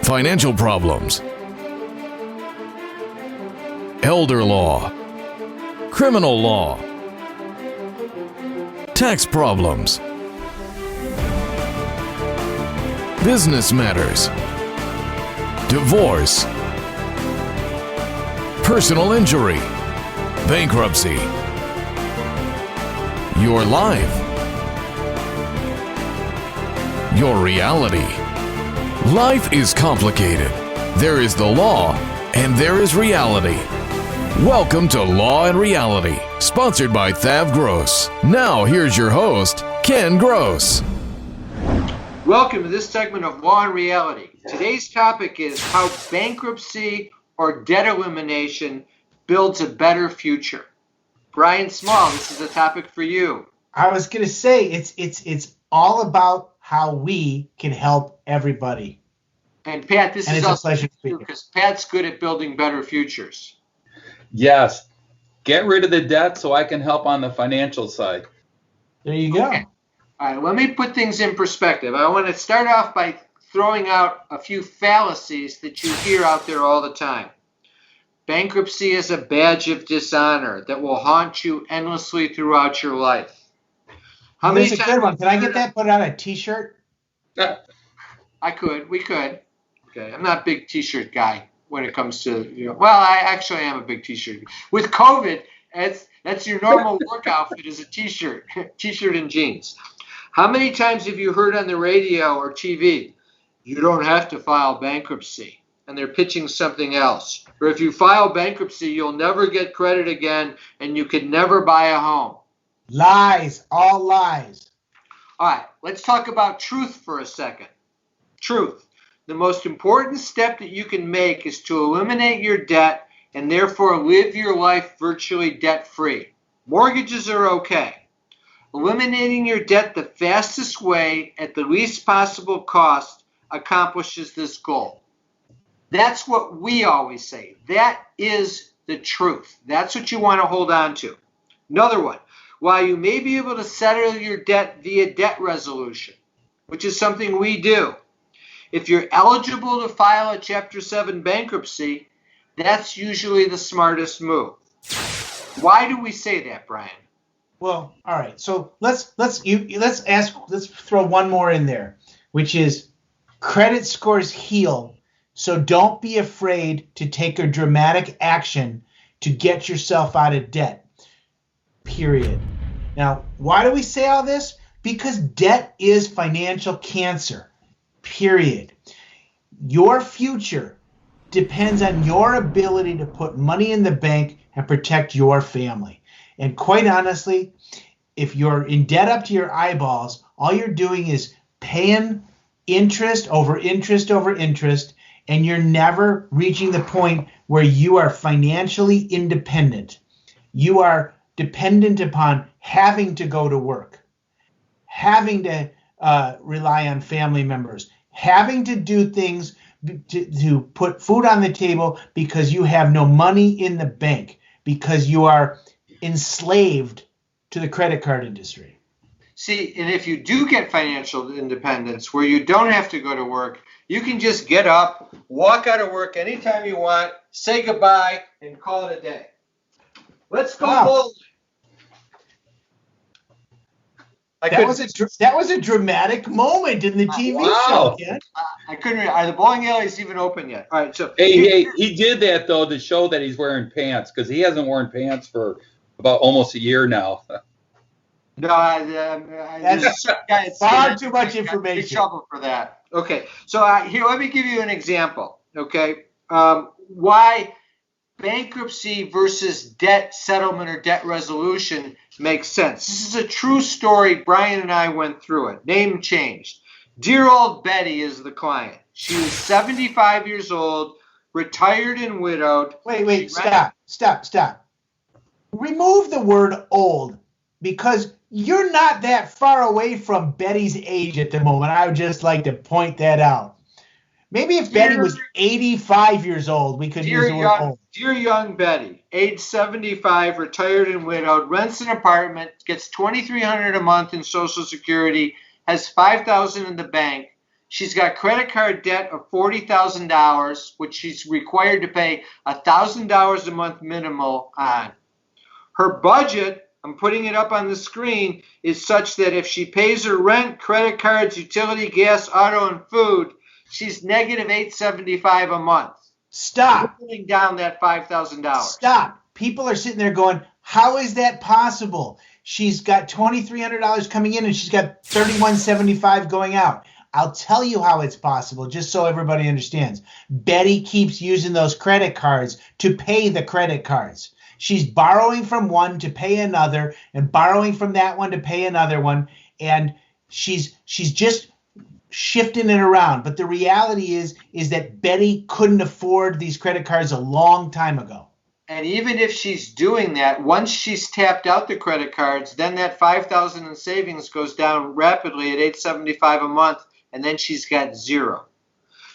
financial problems, elder law, criminal law, tax problems, business matters, divorce, personal injury, bankruptcy, your life, your reality. Life is complicated. There is the law and there is reality. Welcome to Law and Reality, sponsored by THAV GROSS. Now here's your host, Ken Gross. Welcome to this segment of Law and Reality. Today's topic is how bankruptcy or debt elimination builds a better future. Brian Small, this is a topic for you. I was going to say it's all about how we can help everybody. And Pat, this and is it's also a pleasure speaking because Pat's good at building better futures. Yes. Get rid of the debt so I can help on the financial side. There you go. Okay. All right, let me put things in perspective. I want to start off by throwing out a few fallacies that you hear out there all the time. Bankruptcy is a badge of dishonor that will haunt you endlessly throughout your life. That's a good one. Can I get that put on a T-shirt? We could. Okay, I'm not a big T-shirt guy when it comes to, well, I actually am a big T-shirt. With COVID, that's your normal work outfit is a T-shirt and jeans. How many times have you heard on the radio or TV, you don't have to file bankruptcy, and they're pitching something else? Or if you file bankruptcy, you'll never get credit again, and you could never buy a home. Lies, all lies. All right, let's talk about truth for a second. Truth. The most important step that you can make is to eliminate your debt and therefore live your life virtually debt-free. Mortgages are okay. Eliminating your debt the fastest way at the least possible cost accomplishes this goal. That's what we always say. That is the truth. That's what you want to hold on to. Another one. While you may be able to settle your debt via debt resolution, which is something we do, if you're eligible to file a Chapter 7 bankruptcy, that's usually the smartest move. Why do we say that, Brian? Well, all right. So let's throw one more in there, which is credit scores heal. So don't be afraid to take a dramatic action to get yourself out of debt. Period. Now, why do we say all this? Because debt is financial cancer. Period. Your future depends on your ability to put money in the bank and protect your family. And quite honestly, if you're in debt up to your eyeballs, all you're doing is paying interest over interest over interest, and you're never reaching the point where you are financially independent. You are dependent upon having to go to work, having to rely on family members, having to do things to put food on the table because you have no money in the bank, because you are enslaved to the credit card industry. See, and if you do get financial independence where you don't have to go to work, you can just get up, walk out of work anytime you want, say goodbye, and call it a day. Let's go boldly. That was a dramatic moment in the TV show, Ken. I couldn't. Are the bowling alleys even open yet? All right. So Hey, he did that though to show that he's wearing pants because he hasn't worn pants for about almost a year now. No, that's far too much information. Big trouble for that. Okay. So here, let me give you an example. Okay. Why bankruptcy versus debt settlement or debt resolution makes sense. This is a true story. Brian and I went through it. Name changed. Dear old Betty is the client. She was 75 years old, retired and widowed. Wait, stop. Remove the word old because you're not that far away from Betty's age at the moment. I would just like to point that out. Maybe if Betty was 85 years old, we could use the word old. Dear young Betty, age 75, retired and widowed, rents an apartment, gets $2,300 a month in Social Security, has $5,000 in the bank. She's got credit card debt of $40,000, which she's required to pay $1,000 a month minimal on. Her budget, I'm putting it up on the screen, is such that if she pays her rent, credit cards, utility, gas, auto, and food, she's negative $875 a month. Stop. Putting down that $5,000. Stop. People are sitting there going, how is that possible? She's got $2,300 coming in and she's got $3,175 going out. I'll tell you how it's possible, just so everybody understands. Betty keeps using those credit cards to pay the credit cards. She's borrowing from one to pay another and borrowing from that one to pay another one. And she's just shifting it around. But the reality is that Betty couldn't afford these credit cards a long time ago. And even if she's doing that, once she's tapped out the credit cards, then that $5,000 in savings goes down rapidly at $875 a month, and then she's got zero.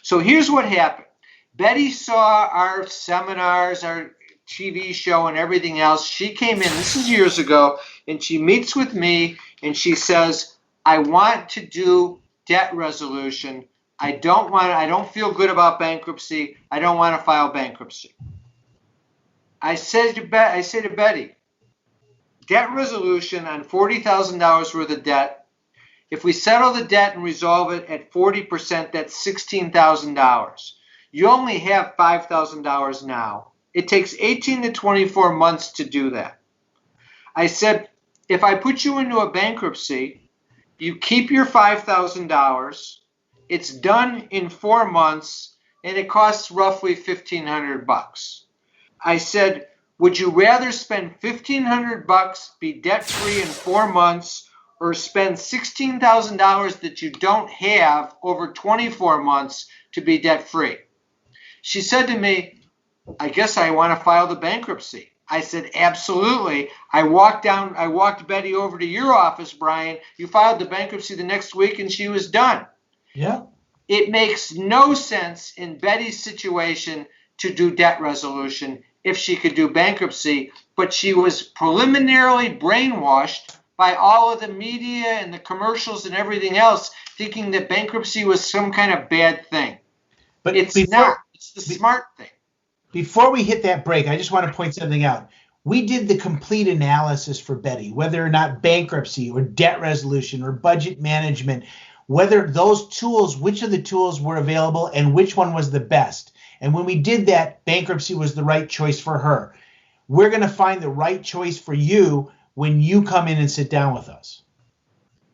So here's what happened. Betty saw our seminars, our TV show, and everything else. She came in, this is years ago, and she meets with me, and she says, I want to do debt resolution. I don't feel good about bankruptcy. I don't want to file bankruptcy. I say to Betty, debt resolution on $40,000 worth of debt. If we settle the debt and resolve it at 40%, that's $16,000. You only have $5,000 now. It takes 18 to 24 months to do that. I said, if I put you into a bankruptcy, you keep your $5,000. It's done in 4 months, and it costs roughly $1,500. I said, would you rather spend $1,500, be debt-free in 4 months, or spend $16,000 that you don't have over 24 months to be debt-free? She said to me, I guess I want to file the bankruptcy. I said, absolutely. I walked Betty over to your office, Brian. You filed the bankruptcy the next week, and she was done. Yeah. It makes no sense in Betty's situation to do debt resolution if she could do bankruptcy, but she was preliminarily brainwashed by all of the media and the commercials and everything else, thinking that bankruptcy was some kind of bad thing. But it's not. It's the smart thing. Before we hit that break, I just want to point something out. We did the complete analysis for Betty, whether or not bankruptcy or debt resolution or budget management, whether those tools, which of the tools were available and which one was the best. And when we did that, bankruptcy was the right choice for her. We're going to find the right choice for you when you come in and sit down with us.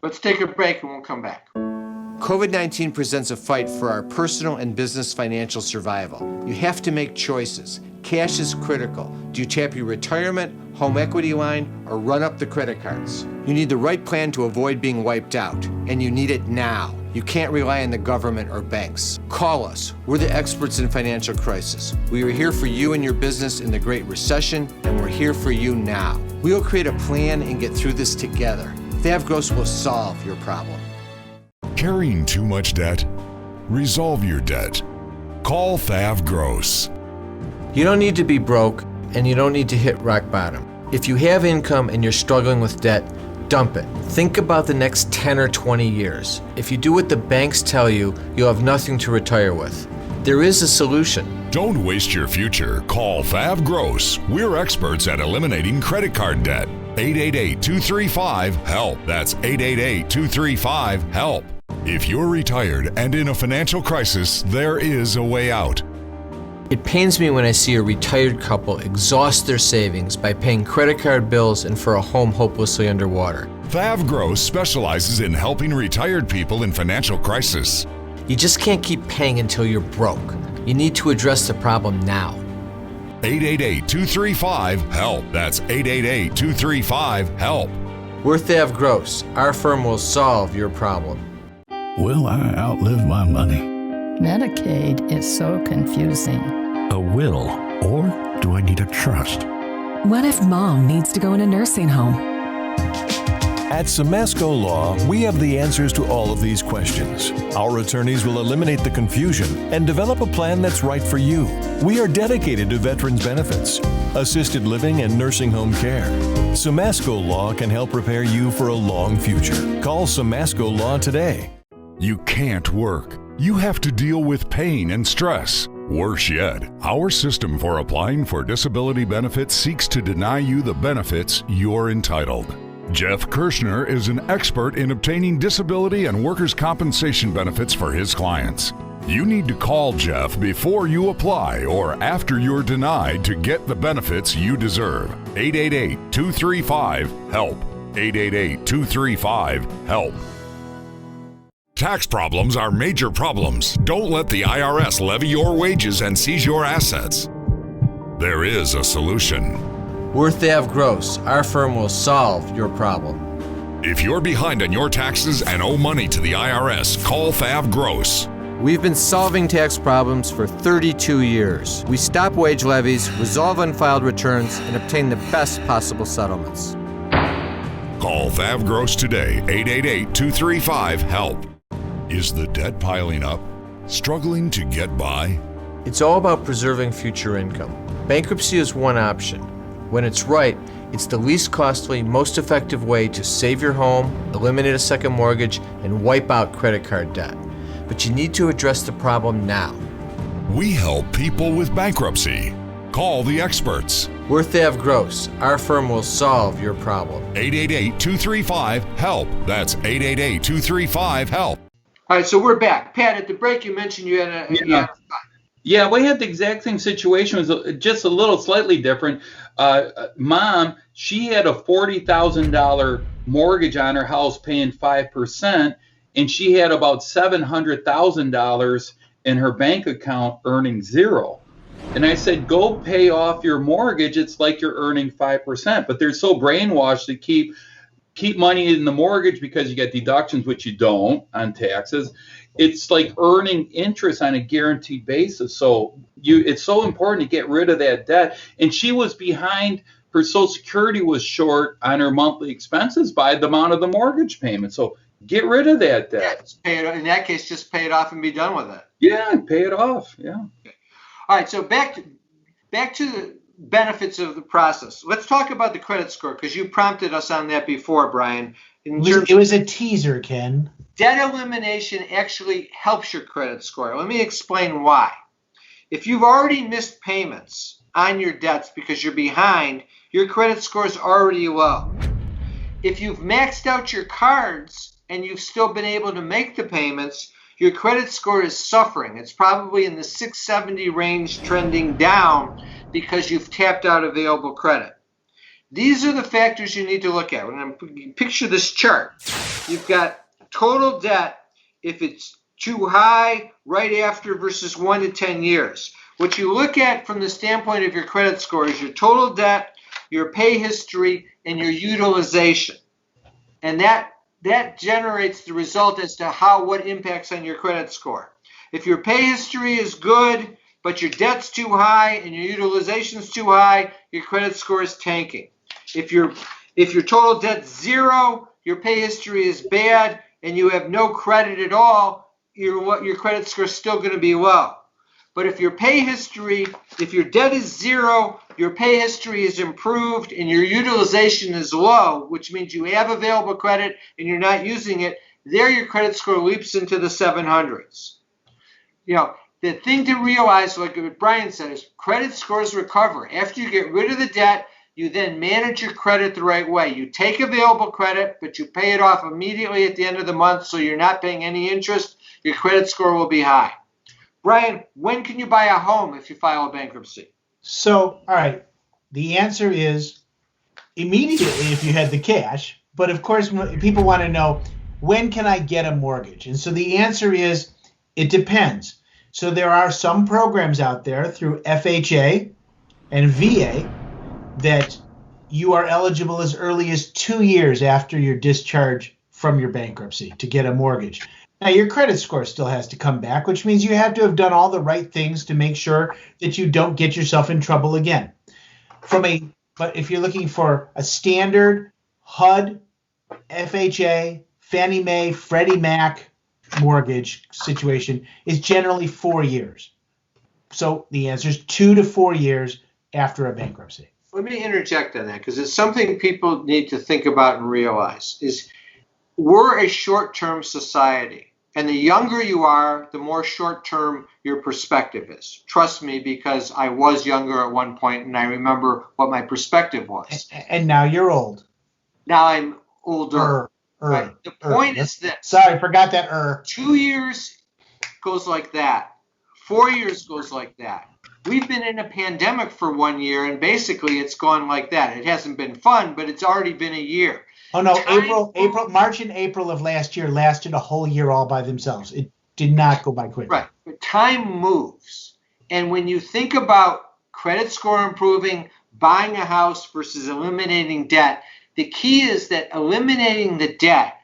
Let's take a break and we'll come back. COVID-19 presents a fight for our personal and business financial survival. You have to make choices. Cash is critical. Do you tap your retirement, home equity line, or run up the credit cards? You need the right plan to avoid being wiped out, and you need it now. You can't rely on the government or banks. Call us. We're the experts in financial crisis. We were here for you and your business in the Great Recession, and we're here for you now. We'll create a plan and get through this together. THAV GROSS will solve your problem. Carrying too much debt? Resolve your debt. Call THAV GROSS. You don't need to be broke, and you don't need to hit rock bottom. If you have income and you're struggling with debt, dump it. Think about the next 10 or 20 years. If you do what the banks tell you, you'll have nothing to retire with. There is a solution. Don't waste your future. Call THAV GROSS. We're experts at eliminating credit card debt. 888-235-HELP. That's 888-235-HELP. If you're retired and in a financial crisis, there is a way out. It pains me when I see a retired couple exhaust their savings by paying credit card bills and for a home hopelessly underwater. THAV GROSS specializes in helping retired people in financial crisis. You just can't keep paying until you're broke. You need to address the problem now. 888-235-HELP. That's 888-235-HELP. We're THAV GROSS. Our firm will solve your problem. Will I outlive my money? Medicaid is so confusing. A will, or do I need a trust? What if mom needs to go in a nursing home? At Samasco Law, we have the answers to all of these questions. Our attorneys will eliminate the confusion and develop a plan that's right for you. We are dedicated to veterans benefits, assisted living, and nursing home care. Samasco Law can help prepare you for a long future. Call Samasco Law today. You can't work. You have to deal with pain and stress. Worse yet, our system for applying for disability benefits seeks to deny you the benefits you're entitled. Jeff Kirschner is an expert in obtaining disability and workers' compensation benefits for his clients. You need to call Jeff before you apply or after you're denied to get the benefits you deserve. 888-235-HELP. 888-235-HELP. Tax problems are major problems. Don't let the IRS levy your wages and seize your assets. There is a solution. We're THAV GROSS. Our firm will solve your problem. If you're behind on your taxes and owe money to the IRS, call THAV GROSS. We've been solving tax problems for 32 years. We stop wage levies, resolve unfiled returns, and obtain the best possible settlements. Call THAV GROSS today, 888-235-HELP. Is the debt piling up? Struggling to get by? It's all about preserving future income. Bankruptcy is one option. When it's right, it's the least costly, most effective way to save your home, eliminate a second mortgage, and wipe out credit card debt. But you need to address the problem now. We help people with bankruptcy. Call the experts. We're THAV GROSS. Our firm will solve your problem. 888-235-HELP. That's 888-235-HELP. All right, so we're back. Pat, at the break, you mentioned you had a Yeah, we had the exact same situation. It was just a little slightly different. Mom, she had a $40,000 mortgage on her house paying 5%, and she had about $700,000 in her bank account earning 0. And I said, go pay off your mortgage. It's like you're earning 5%. But they're so brainwashed to keep money in the mortgage because you get deductions, which you don't on taxes. It's like earning interest on a guaranteed basis. So it's so important to get rid of that debt. And she was behind. Her Social Security was short on her monthly expenses by the amount of the mortgage payment. So get rid of that debt. Yeah, in that case, just pay it off and be done with it. Yeah, pay it off. Yeah. Okay. All right. So back to the benefits of the process. Let's talk about the credit score because you prompted us on that before, Brian. It was a teaser, Ken. Debt elimination actually helps your credit score. Let me explain why. If you've already missed payments on your debts because you're behind, your credit score is already low. If you've maxed out your cards and you've still been able to make the payments, your credit score is suffering. It's probably in the 670 range, trending down because you've tapped out available credit. These are the factors you need to look at. When you picture this chart, you've got total debt, if it's too high, right after versus 1 to 10 years. What you look at from the standpoint of your credit score is your total debt, your pay history, and your utilization. And that generates the result as to what impacts on your credit score. If your pay history is good, but your debt's too high and your utilization's too high, your credit score is tanking. If your total debt's 0, your pay history is bad, and you have no credit at all, your credit score is still going to be low. But if your debt is 0, your pay history is improved, and your utilization is low, which means you have available credit and you're not using it, there your credit score leaps into the 700s. The thing to realize, like what Brian said, is credit scores recover. After you get rid of the debt, you then manage your credit the right way. You take available credit, but you pay it off immediately at the end of the month, so you're not paying any interest. Your credit score will be high. Brian, when can you buy a home if you file a bankruptcy? So, all right, the answer is immediately if you had the cash. But of course, people want to know, when can I get a mortgage? And so the answer is, it depends. So there are some programs out there through FHA and VA that you are eligible as early as 2 years after your discharge from your bankruptcy to get a mortgage. Now, your credit score still has to come back, which means you have to have done all the right things to make sure that you don't get yourself in trouble again. But if you're looking for a standard HUD, FHA, Fannie Mae, Freddie Mac mortgage situation, is generally 4 years. So the answer is 2 to 4 years after a bankruptcy. Let me interject on that because it's something people need to think about and realize is we're a short-term society. And the younger you are, the more short-term your perspective is. Trust me, because I was younger at one point, and I remember what my perspective was. And now you're old. Now I'm older. Right? The point is this. Sorry, forgot that 2 years goes like that. 4 years goes like that. We've been in a pandemic for 1 year, and basically it's gone like that. It hasn't been fun, but it's already been a year. Oh no, March and April of last year lasted a whole year all by themselves. It did not go by quickly. Right, but time moves. And when you think about credit score improving, buying a house versus eliminating debt, the key is that eliminating the debt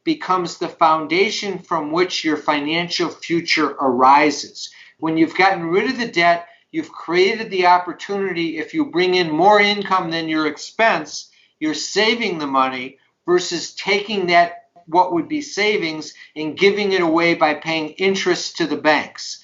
becomes the foundation from which your financial future arises. When you've gotten rid of the debt, you've created the opportunity. If you bring in more income than your expense, you're saving the money versus taking that, what would be savings, and giving it away by paying interest to the banks.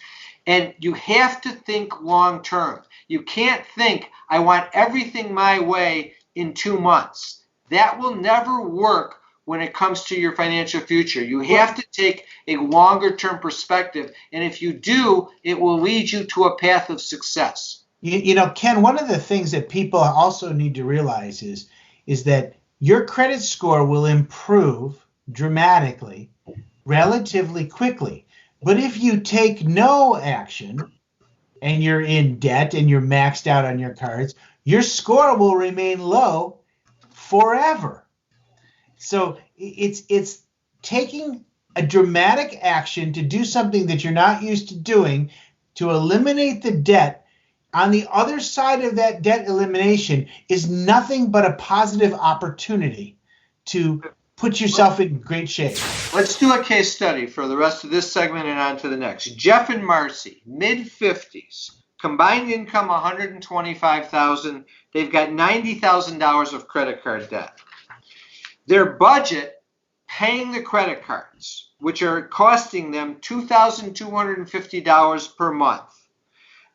And you have to think long term. You can't think, I want everything my way in 2 months. That will never work when it comes to your financial future. You have to take a longer term perspective. And if you do, it will lead you to a path of success. You know, Ken, one of the things that people also need to realize is that your credit score will improve dramatically, relatively quickly. But if you take no action and you're in debt and you're maxed out on your cards, your score will remain low forever. So it's taking a dramatic action to do something that you're not used to doing to eliminate the debt. On the other side of that debt elimination is nothing but a positive opportunity to put yourself in great shape. Let's do a case study for the rest of this segment and on to the next. Jeff and Marcy, mid-50s, combined income $125,000. They've got $90,000 of credit card debt. Their budget, paying the credit cards, which are costing them $2,250 per month.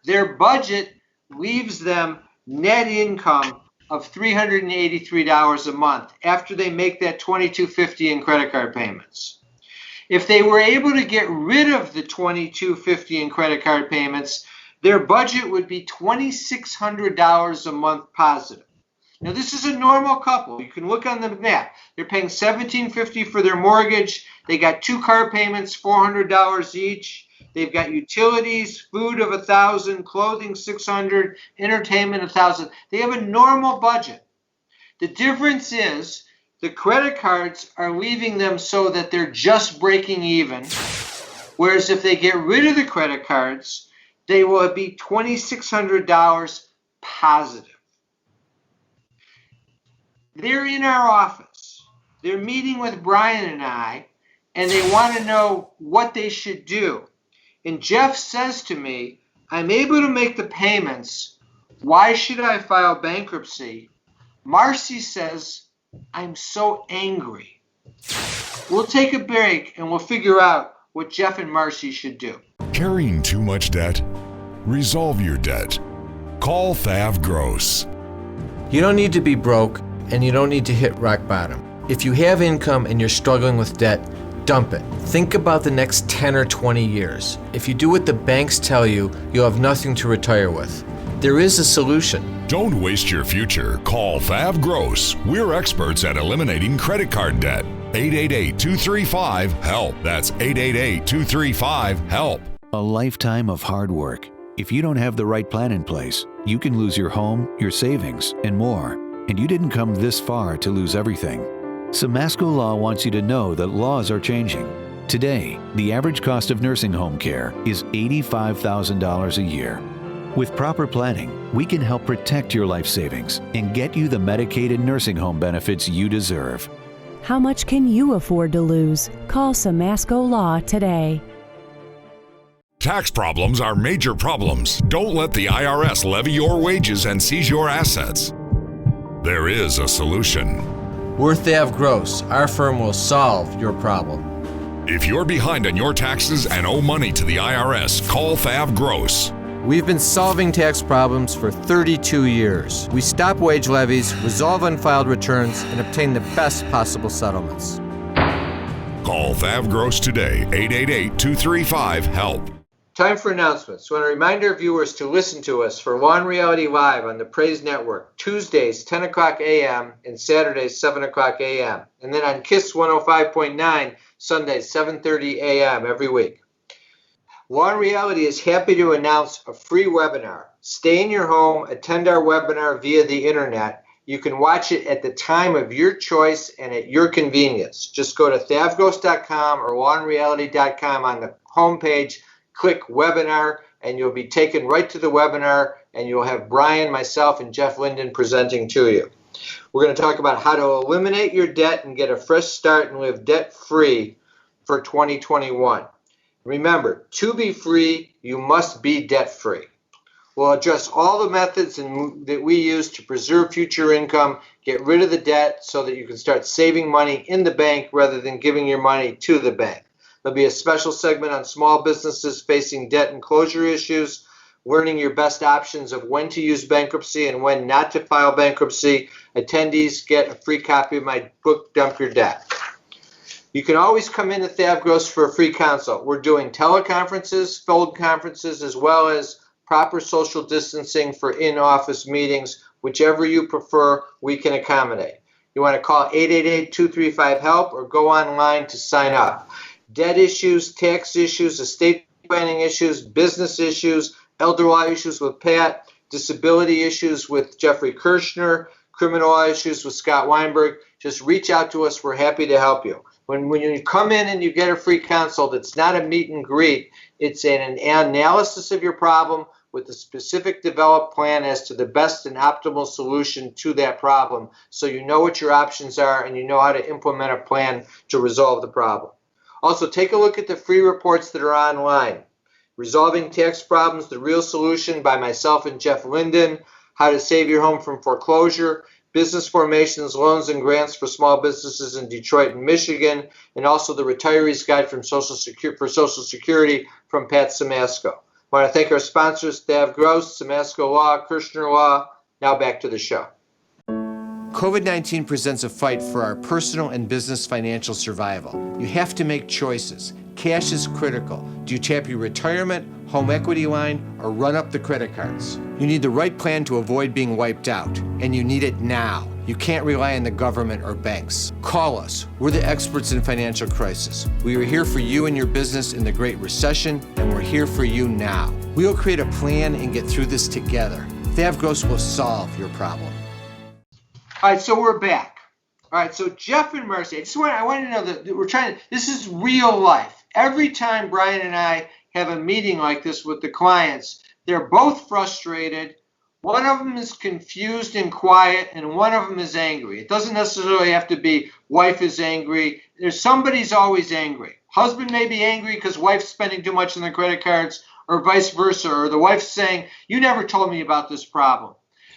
Their budget leaves them net income of $383 a month after they make that $2,250 in credit card payments. If they were able to get rid of the $2,250 in credit card payments, their budget would be $2,600 a month positive. Now, this is a normal couple. You can look on the map. They're paying $1,750 for their mortgage. They got 2 car payments, $400 each. They've got utilities, food of $1,000, clothing $600, entertainment $1,000. They have a normal budget. The difference is the credit cards are leaving them so that they're just breaking even. Whereas if they get rid of the credit cards, they will be $2,600 positive. They're in our office. They're meeting with Brian and I, and they want to know what they should do. And Jeff says to me, I'm able to make the payments. Why should I file bankruptcy? Marcy says, I'm so angry. We'll take a break and we'll figure out what Jeff and Marcy should do. Carrying too much debt? Resolve your debt. Call THAV GROSS. You don't need to be broke, and you don't need to hit rock bottom. If you have income and you're struggling with debt, dump it. Think about the next 10 or 20 years. If you do what the banks tell you, you'll have nothing to retire with. There is a solution. Don't waste your future. Call THAV GROSS. We're experts at eliminating credit card debt. 888-235-HELP. That's 888-235-HELP. A lifetime of hard work. If you don't have the right plan in place, you can lose your home, your savings, and more. And you didn't come this far to lose everything. Samasco Law wants you to know that laws are changing. Today, the average cost of nursing home care is $85,000 a year. With proper planning, we can help protect your life savings and get you the Medicaid and nursing home benefits you deserve. How much can you afford to lose? Call Samasco Law today. Tax problems are major problems. Don't let the IRS levy your wages and seize your assets. There is a solution. We're THAV GROSS. Our firm will solve your problem. If you're behind on your taxes and owe money to the IRS, call THAV GROSS. We've been solving tax problems for 32 years. We stop wage levies, resolve unfiled returns, and obtain the best possible settlements. Call THAV GROSS today, 888-235-HELP. Time for announcements. I want to remind our viewers to listen to us for Law and Reality Live on the Praise Network, Tuesdays, 10 o'clock a.m. and Saturdays, 7 o'clock a.m. And then on KISS 105.9, Sundays, 7:30 a.m. every week. Law and Reality is happy to announce a free webinar. Stay in your home, attend our webinar via the internet. You can watch it at the time of your choice and at your convenience. Just go to thavgross.com or lawandreality.com on the homepage. Click webinar and you'll be taken right to the webinar, and you'll have Brian, myself, and Jeff Linden presenting to you. We're going to talk about how to eliminate your debt and get a fresh start and live debt-free for 2021. Remember, to be free, you must be debt-free. We'll address all the methods that we use to preserve future income, get rid of the debt so that you can start saving money in the bank rather than giving your money to the bank. There'll be a special segment on small businesses facing debt and closure issues, learning your best options of when to use bankruptcy and when not to file bankruptcy. Attendees get a free copy of my book, Dump Your Debt. You can always come in to THAV GROSS for a free consult. We're doing teleconferences, phone conferences, as well as proper social distancing for in-office meetings. Whichever you prefer, we can accommodate. You want to call 888-235-HELP or go online to sign up. Debt issues, tax issues, estate planning issues, business issues, elder law issues with Pat, disability issues with Jeffrey Kirshner, criminal law issues with Scott Weinberg. Just reach out to us. We're happy to help you. When you come in and you get a free consult, it's not a meet and greet. It's an analysis of your problem with a specific developed plan as to the best and optimal solution to that problem, so you know what your options are and you know how to implement a plan to resolve the problem. Also, take a look at the free reports that are online. Resolving Tax Problems, The Real Solution by myself and Jeff Linden, How to Save Your Home from Foreclosure, Business Formations, Loans and Grants for Small Businesses in Detroit and Michigan, and also the Retiree's Guide for Social Security from Pat Samasco. I want to thank our sponsors, THAV GROSS, Samasco Law, Kirshner Law. Now back to the show. COVID-19 presents a fight for our personal and business financial survival. You have to make choices. Cash is critical. Do you tap your retirement, home equity line, or run up the credit cards? You need the right plan to avoid being wiped out, and you need it now. You can't rely on the government or banks. Call us. We're the experts in financial crisis. We are here for you and your business in the Great Recession, and we're here for you now. We will create a plan and get through this together. THAV GROSS will solve your problem. All right, so we're back. All right, so Jeff and Marcy, I want to know that this is real life. Every time Brian and I have a meeting like this with the clients, they're both frustrated. One of them is confused and quiet, and one of them is angry. It doesn't necessarily have to be wife is angry. Somebody's always angry. Husband may be angry because wife's spending too much on the credit cards, or vice versa, or the wife's saying, you never told me about this problem.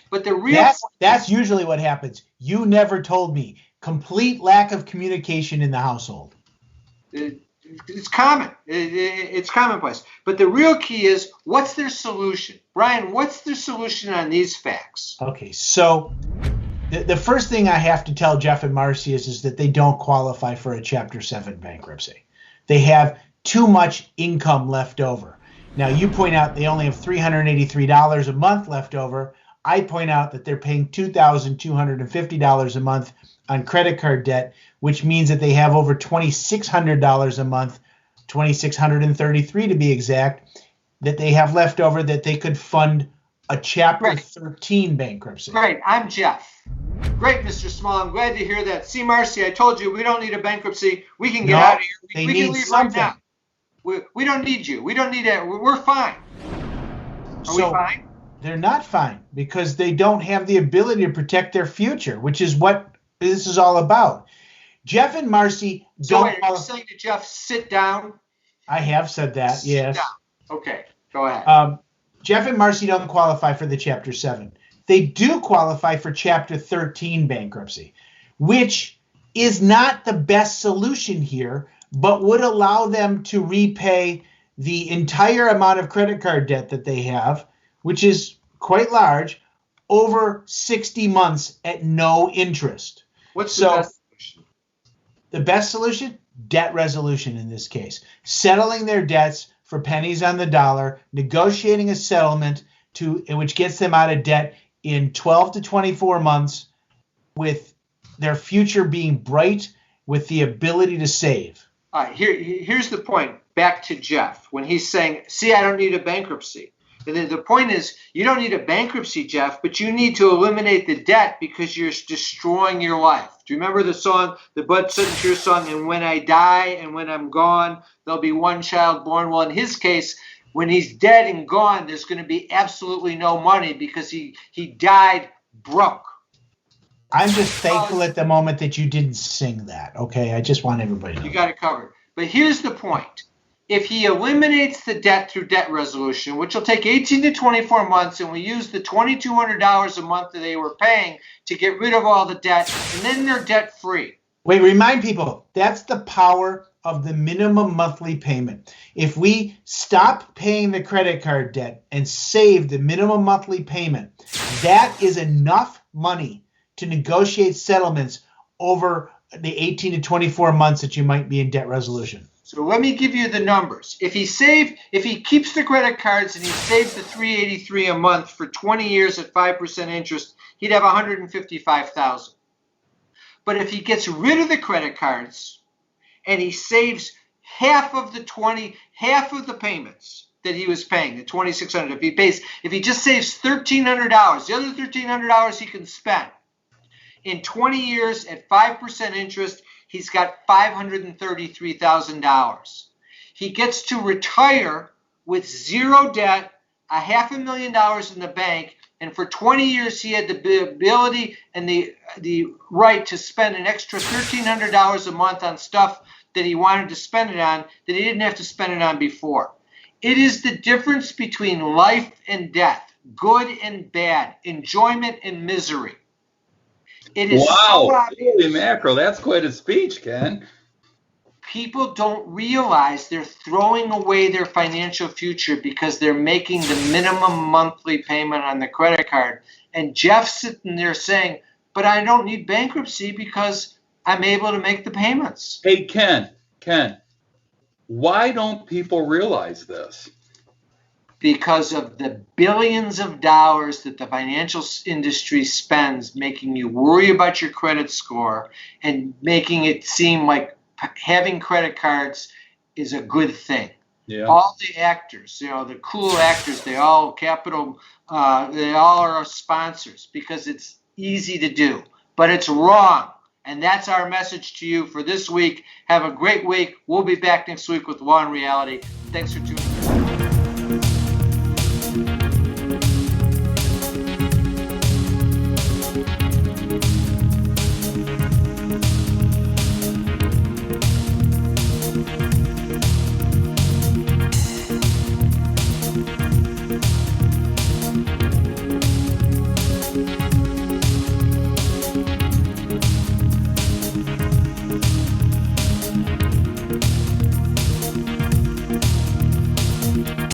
But the real that's usually what happens. You never told me. Complete lack of communication in the household. It's common. It's commonplace. But the real key is, what's their solution? Brian, what's their solution on these facts? Okay, so the first thing I have to tell Jeff and Marcy is that they don't qualify for a Chapter 7 bankruptcy. They have too much income left over. Now, you point out they only have $383 a month left over. I point out that they're paying $2,250 a month on credit card debt, which means that they have over $2,600 a month, $2,633 to be exact, that they have left over that they could fund a Chapter 13 bankruptcy. Great. I'm Jeff. Great, Mr. Small. I'm glad to hear that. See, Marcy, I told you we don't need a bankruptcy. We can get out of here. We can leave something. Right now. We don't need you. We don't need it. We're fine. Are we fine? They're not fine because they don't have the ability to protect their future, which is what this is all about. Jeff and Marcy don't. So you're saying to Jeff, sit down? I have said that, yes. Sit down. Okay, go ahead. Jeff and Marcy don't qualify for the Chapter 7. They do qualify for Chapter 13 bankruptcy, which is not the best solution here, but would allow them to repay the entire amount of credit card debt that they have, which is quite large, over 60 months at no interest. What's the best solution? The best solution? debt resolution in this case, settling their debts for pennies on the dollar, negotiating a settlement which gets them out of debt in 12 to 24 months, with their future being bright, with the ability to save. All right, here's the point. Back to Jeff when he's saying, "See, I don't need a bankruptcy." And the point is, you don't need a bankruptcy, Jeff, but you need to eliminate the debt because you're destroying your life. Do you remember the song, the Bud Sutton song, "And when I die and when I'm gone, there'll be one child born"? Well, in his case, when he's dead and gone, there's going to be absolutely no money because he died broke. I'm just thankful at the moment that you didn't sing that, okay? I just want everybody to know. You got it covered. But here's the point. If he eliminates the debt through debt resolution, which will take 18 to 24 months, and we use the $2,200 a month that they were paying to get rid of all the debt, and then they're debt free. Wait, remind people, that's the power of the minimum monthly payment. If we stop paying the credit card debt and save the minimum monthly payment, that is enough money to negotiate settlements over the 18 to 24 months that you might be in debt resolution. So let me give you the numbers. If he keeps the credit cards and he saves the $383 a month for 20 years at 5% interest, he'd have $155,000. But if he gets rid of the credit cards and he saves half of the payments that he was paying, the $2,600, if he just saves $1,300, the other $1,300 he can spend. In 20 years at 5% interest, he's got $533,000. He gets to retire with zero debt, $500,000 in the bank, and for 20 years he had the ability and the right to spend an extra $1,300 a month on stuff that he wanted to spend it on that he didn't have to spend it on before. It is the difference between life and death, good and bad, enjoyment and misery. It is wow, so obvious. Holy mackerel, that's quite a speech, Ken. People don't realize they're throwing away their financial future because they're making the minimum monthly payment on the credit card. And Jeff's sitting there saying, but I don't need bankruptcy because I'm able to make the payments. Hey, Ken, why don't people realize this? Because of the billions of dollars that the financial industry spends making you worry about your credit score and making it seem like having credit cards is a good thing. Yeah. All the actors, the cool actors, they all are sponsors because it's easy to do, but it's wrong. And that's our message to you for this week. Have a great week. We'll be back next week with Law and Reality. Thanks for tuning in.